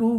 2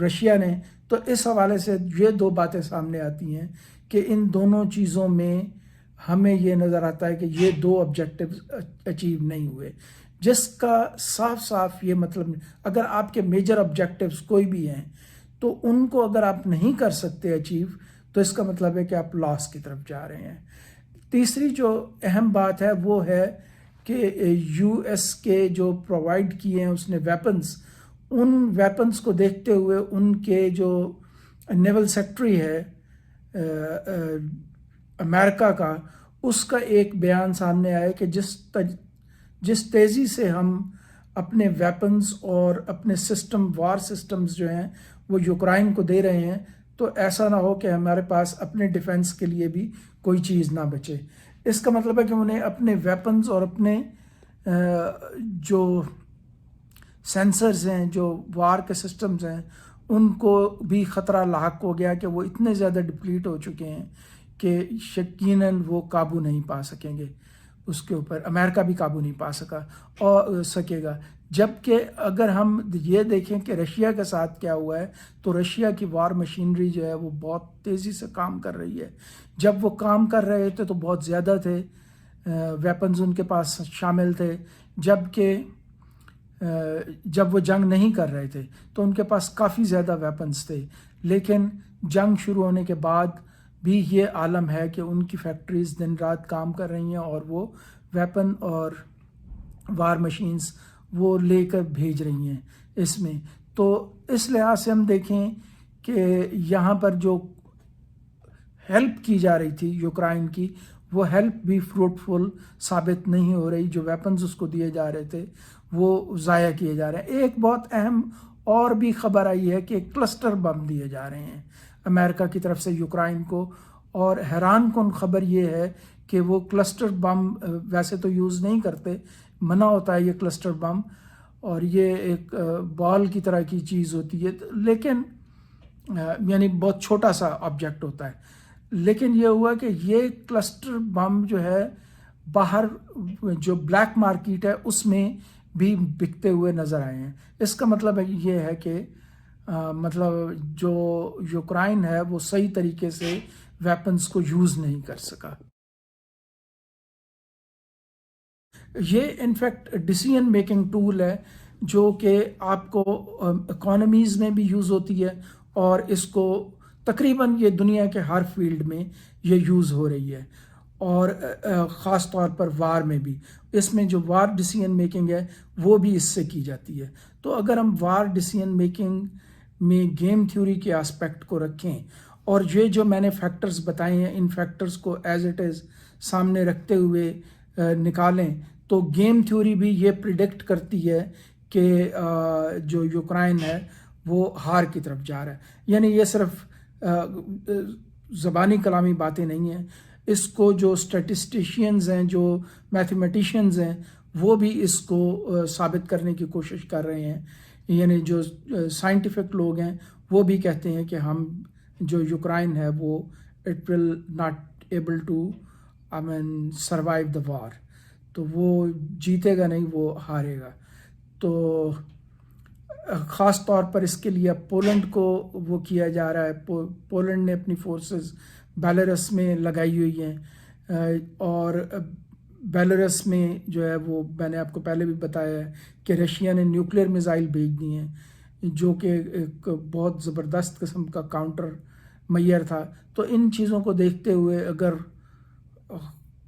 Russia نے. تو اس حوالے سے یہ دو باتیں سامنے آتی ہیں کہ ان دونوں چیزوں میں ہمیں یہ نظر آتا ہے کہ یہ دو آبجیکٹیوز اچیو نہیں ہوئے، جس کا صاف صاف یہ مطلب اگر آپ کے میجر آبجیکٹیوز کوئی بھی ہیں تو ان کو اگر آپ نہیں کر سکتے اچیو تو اس کا مطلب ہے کہ آپ لاس کی طرف جا رہے ہیں. تیسری جو اہم بات ہے وہ ہے کہ یو ایس کے جو پرووائڈ کیے ہیں اس نے ویپنز، ان ویپنز کو دیکھتے ہوئے ان کے جو نیول سیکٹری ہے امریکہ کا، اس کا ایک بیان سامنے آیا کہ جس تیزی سے ہم اپنے ویپنز اور اپنے وار سسٹمز جو ہیں وہ یوکرائن کو دے رہے ہیں تو ایسا نہ ہو کہ ہمارے پاس اپنے ڈیفنس کے لیے بھی کوئی چیز نہ بچے. اس کا مطلب ہے کہ انہیں اپنے ویپنز اور اپنے جو سینسرز ہیں، جو وار کے سسٹمز ہیں، ان کو بھی خطرہ لاحق ہو گیا کہ وہ اتنے زیادہ ڈپلیٹ ہو چکے ہیں کہ یقیناً وہ قابو نہیں پا سکیں گے اس کے اوپر. امریکہ بھی قابو نہیں پا سکے گا. جبکہ اگر ہم یہ دیکھیں کہ رشیا کے ساتھ کیا ہوا ہے تو رشیا کی وار مشینری جو ہے وہ بہت تیزی سے کام کر رہی ہے. جب وہ کام کر رہے تھے تو بہت زیادہ تھے ویپنز ان کے پاس شامل تھے، جبکہ جب وہ جنگ نہیں کر رہے تھے تو ان کے پاس کافی زیادہ ویپنز تھے. لیکن جنگ شروع ہونے کے بعد بھی یہ عالم ہے کہ ان کی فیکٹریز دن رات کام کر رہی ہیں اور وہ ویپن اور وار مشینز وہ لے کر بھیج رہی ہیں اس میں. تو اس لحاظ سے ہم دیکھیں کہ یہاں پر جو ہیلپ کی جا رہی تھی یوکرائن کی، وہ ہیلپ بھی فروٹفل ثابت نہیں ہو رہی. جو ویپنز اس کو دیے جا رہے تھے وہ ضائع کیے جا رہے ہیں. ایک بہت اہم اور بھی خبر آئی ہے کہ کلسٹر بم دیے جا رہے ہیں امریکہ کی طرف سے یوکرائن کو، اور حیران کن خبر یہ ہے کہ وہ کلسٹر بم ویسے تو یوز نہیں کرتے، منع ہوتا ہے یہ کلسٹر بم، اور یہ ایک بال کی طرح کی چیز ہوتی ہے، لیکن یعنی بہت چھوٹا سا آبجیکٹ ہوتا ہے. لیکن یہ ہوا کہ یہ کلسٹر بم جو ہے باہر جو بلیک مارکیٹ ہے اس میں بھی بکتے ہوئے نظر آئے ہیں. اس کا مطلب یہ ہے کہ مطلب جو یوکرائن ہے وہ صحیح طریقے سے ویپنز کو یوز نہیں کر سکا. یہ انفیکٹ ڈیسیژن میکنگ ٹول ہے جو کہ آپ کو اکانومیز میں بھی یوز ہوتی ہے، اور اس کو تقریباً یہ دنیا کے ہر فیلڈ میں یہ یوز ہو رہی ہے، اور خاص طور پر وار میں بھی. اس میں جو وار ڈیسیژن میکنگ ہے وہ بھی اس سے کی جاتی ہے. تو اگر ہم وار ڈیسیژن میکنگ میں گیم تھیوری کے آسپیکٹ کو رکھیں اور یہ جو میں نے فیکٹرز بتائے ہیں ان فیکٹرز کو ایز اٹ از سامنے رکھتے ہوئے نکالیں تو گیم تھیوری بھی یہ پریڈکٹ کرتی ہے کہ جو یوکرائن ہے وہ ہار کی طرف جا رہا ہے. یعنی یہ صرف زبانی کلامی باتیں نہیں ہیں، اس کو جو اسٹیٹسٹیشینز ہیں، جو میتھمیٹیشینز ہیں، وہ بھی اس کو ثابت کرنے کی کوشش کر رہے ہیں. یعنی جو سائنٹیفک لوگ ہیں وہ بھی کہتے ہیں کہ ہم جو یوکرائن ہے وہ it will not able to survive the war, تو وہ جیتے گا نہیں، وہ ہارے گا. تو خاص طور پر اس کے لیے پولینڈ کو وہ کیا جا رہا ہے. پولینڈ نے اپنی فورسز بیلاروس میں لگائی ہوئی ہیں، اور بیلاروس میں جو ہے وہ میں نے آپ کو پہلے بھی بتایا ہے کہ رشیا نے نیوکلیر میزائل بھیج دی ہیں جو کہ ایک بہت زبردست قسم کا کاؤنٹر میئر تھا. تو ان چیزوں کو دیکھتے ہوئے اگر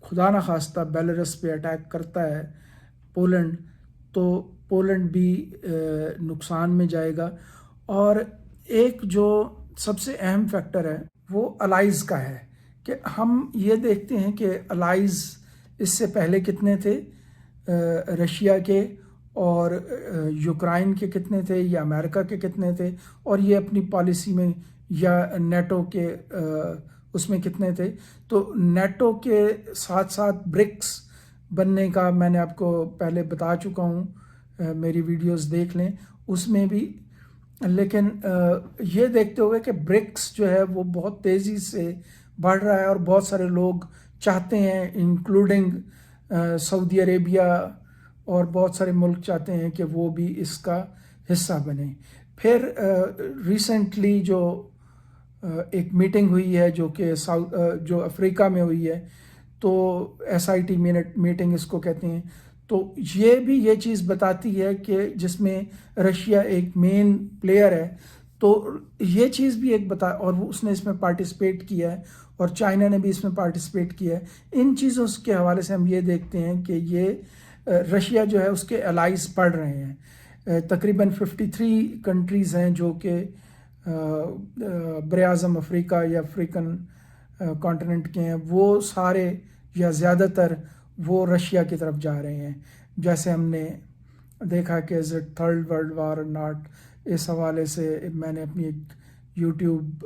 خدا نخواستہ بیلاروس پہ اٹیک کرتا ہے پولینڈ تو پولینڈ بھی نقصان میں جائے گا. اور ایک جو سب سے اہم فیکٹر ہے وہ الائز کا ہے کہ ہم یہ دیکھتے ہیں کہ الائز اس سے پہلے کتنے تھے، رشیا کے اور یوکرائن کے کتنے تھے یا امریکہ کے کتنے تھے، اور یہ اپنی پالیسی میں یا نیٹو کے اس میں کتنے تھے. تو نیٹو کے ساتھ ساتھ برکس بننے کا میں نے آپ کو پہلے بتا چکا ہوں، میری ویڈیوز دیکھ لیں اس میں بھی. لیکن یہ دیکھتے ہوئے کہ برکس جو ہے وہ بہت تیزی سے بڑھ رہا ہے اور بہت سارے لوگ چاہتے ہیں انکلوڈنگ سعودی عربیہ اور بہت سارے ملک چاہتے ہیں کہ وہ بھی اس کا حصہ بنیں. پھر ریسنٹلی جو ایک میٹنگ ہوئی ہے جو کہ جو افریقہ میں ہوئی ہے، تو SIT میٹنگ اس کو کہتے ہیں، تو یہ بھی یہ چیز بتاتی ہے کہ جس میں رشیا ایک مین پلیئر ہے، تو یہ چیز بھی ایک اور اس نے اس میں پارٹیسپیٹ کیا ہے، اور چائنا نے بھی اس میں پارٹیسپیٹ کیا ہے۔ ان چیزوں کے حوالے سے ہم یہ دیکھتے ہیں کہ یہ رشیا جو ہے اس کے الائز بڑھ رہے ہیں۔ تقریباً 53 کنٹریز ہیں جو کہ براعظم افریقہ یا افریقن کانٹیننٹ کے ہیں، وہ سارے یا زیادہ تر وہ رشیا کی طرف جا رہے ہیں۔ جیسے ہم نے دیکھا کہ is it third world war اور ناٹ، اس حوالے سے میں نے اپنی ایک یوٹیوب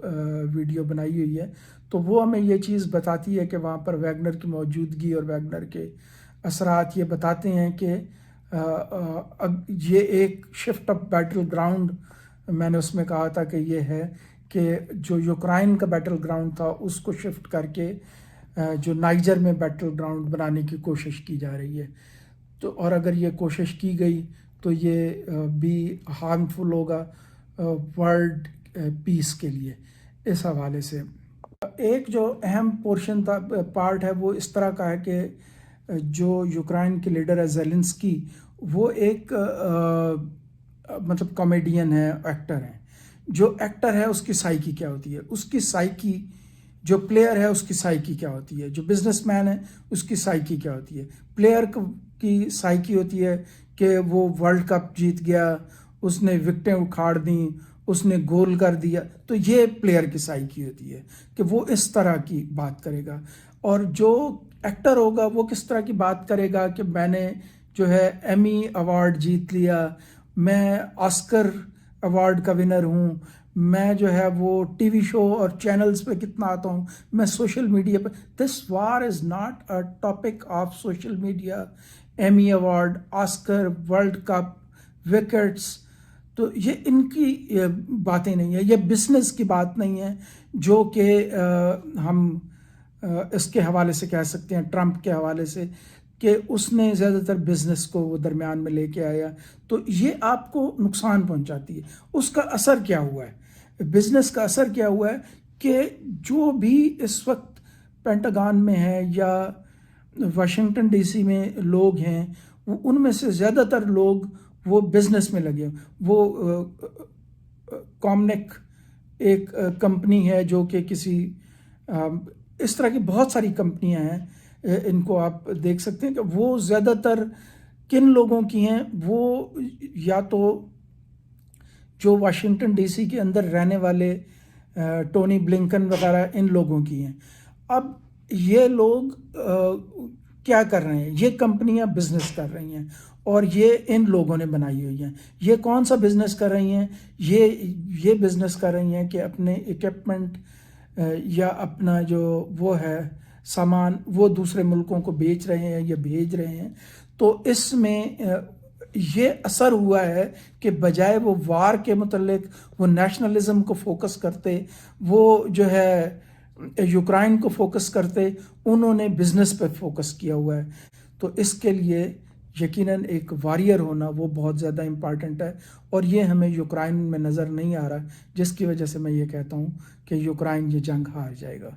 ویڈیو بنائی ہوئی ہے، تو وہ ہمیں یہ چیز بتاتی ہے کہ وہاں پر ویگنر کی موجودگی اور ویگنر کے اثرات یہ بتاتے ہیں کہ یہ ایک شفٹ آف بیٹل گراؤنڈ، میں نے اس میں کہا تھا کہ یہ ہے کہ جو یوکرائن کا بیٹل گراؤنڈ تھا اس کو شفٹ کر کے جو نائجر میں بیٹل گراؤنڈ بنانے کی کوشش کی جا رہی ہے، تو اور اگر یہ کوشش کی گئی تو یہ بھی ہارمفل ہوگا ورلڈ پیس کے لیے۔ اس حوالے سے ایک جو اہم پورشن تھا پارٹ ہے وہ اس طرح کا ہے کہ جو یوکرائن کے لیڈر ہے زیلنسکی، وہ ایک مطلب کامیڈین ہے، ایکٹر ہیں۔ جو ایکٹر ہے اس کی سائیکی کیا ہوتی ہے، اس کی سائیکی، جو پلیئر ہے اس کی سائیکی کیا ہوتی ہے، جو بزنس مین ہے اس کی سائیکی کیا ہوتی ہے۔ پلیئر کی سائیکی ہوتی ہے کہ وہ ورلڈ کپ جیت گیا، اس نے وکٹیں اکھاڑ دیں، اس نے گول کر دیا، تو یہ پلیئر کی سائیکی ہوتی ہے کہ وہ اس طرح کی بات کرے گا۔ اور جو ایکٹر ہوگا وہ کس طرح کی بات کرے گا کہ میں نے جو ہے ایمی ایوارڈ جیت لیا، میں آسکر ایوارڈ کا ونر ہوں، میں جو ہے وہ ٹی وی شو اور چینلز پہ کتنا آتا ہوں، میں سوشل میڈیا پہ۔ This war is not a topic of social media. Emmy award, Oscar, world cup, wickets, تو یہ ان کی باتیں نہیں ہیں، یہ بزنس کی بات نہیں ہے جو کہ ہم اس کے حوالے سے کہہ سکتے ہیں ٹرمپ کے حوالے سے کہ اس نے زیادہ تر بزنس کو وہ درمیان میں لے کے آیا، تو یہ آپ کو نقصان پہنچاتی ہے۔ اس کا اثر کیا ہوا ہے، بزنس کا اثر کیا ہوا ہے کہ جو بھی اس وقت پینٹاگان میں ہے یا واشنگٹن ڈی سی میں لوگ ہیں، وہ ان میں سے زیادہ تر لوگ وہ بزنس میں لگے۔ وہ کامنک ایک کمپنی ہے جو کہ کسی اس طرح کی بہت ساری کمپنیاں ہیں، ان کو آپ دیکھ سکتے ہیں کہ وہ زیادہ تر کن لوگوں کی ہیں، وہ یا تو جو واشنگٹن ڈی سی کے اندر رہنے والے ٹونی بلنکن وغیرہ ان لوگوں کی ہیں۔ اب یہ لوگ کیا کر رہے ہیں، یہ کمپنیاں بزنس کر رہی ہیں اور یہ ان لوگوں نے بنائی ہوئی ہیں۔ یہ کون سا بزنس کر رہی ہیں، یہ بزنس کر رہی ہیں کہ اپنے اکوپمنٹ یا اپنا جو وہ ہے سامان وہ دوسرے ملکوں کو بیچ رہے ہیں یا بھیج رہے ہیں۔ تو اس میں یہ اثر ہوا ہے کہ بجائے وہ وار کے متعلق وہ نیشنلزم کو فوکس کرتے، وہ جو ہے یوکرائن کو فوکس کرتے، انہوں نے بزنس پہ فوکس کیا ہوا ہے۔ تو اس کے لیے یقیناً ایک واریر ہونا وہ بہت زیادہ امپارٹنٹ ہے، اور یہ ہمیں یوکرائن میں نظر نہیں آ رہا، جس کی وجہ سے میں یہ کہتا ہوں کہ یوکرائن یہ جنگ ہار جائے گا۔